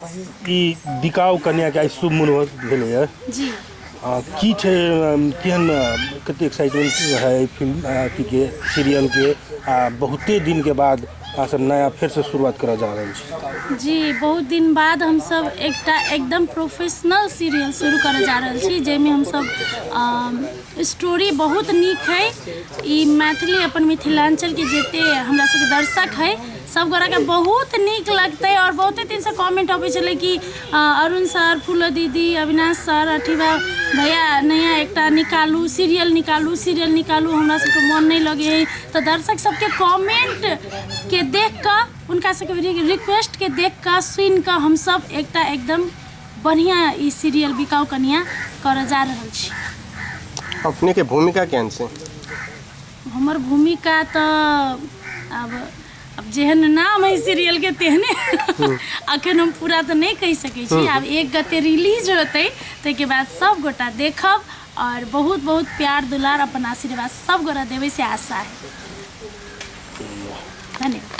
ई बिकाऊ कन्या के शुभ मुहूर्त भेलैए जी की छै केहन कते एक्साइटमेंट है फिल्म के सीरियल के बहुते दिन के बाद सब नया फिर से शुरुआत करऽ जा रहल छी। जी बहुत दिन बाद हम सब एकदम प्रोफेशनल सीरियल शुरू करऽ जा रहल छी जाहिमे हम सब स्टोरी बहुत नीक है। ई मैथिली अपन मिथिलांचल के जते हमरा सबके दर्शक है सब गोरा के बहुत नीक लगते और बहुते दिन से कमेंट अबै छलै कि अरुण सर, फूलो दीदी, अविनाश सर, अठीवा भैया नया एकटा निकालू सीरियल निकालू हमरा सबके मन नहीं लगे है। तो दर्शक सबके कमेंट के देख कर उनका सबके रिक्वेस्ट के देख कर सुन कर हम सब एकटा एकदम बढ़िया ई सीरियल बिकाऊ कन्या कर जा रहल छी। अपने के भूमिका केहन छै? हमर भूमिका तो अब जेहन नाम है सीरियल के तेहने अखन हम पूरा तो नहीं कह सकै छी। अब एक गते रिलीज होते ते के बाद सब गोटा देखब और बहुत बहुत प्यार दुलार अपन आशीर्वाद सब गोरा देवे से आशा है। धन्यवाद।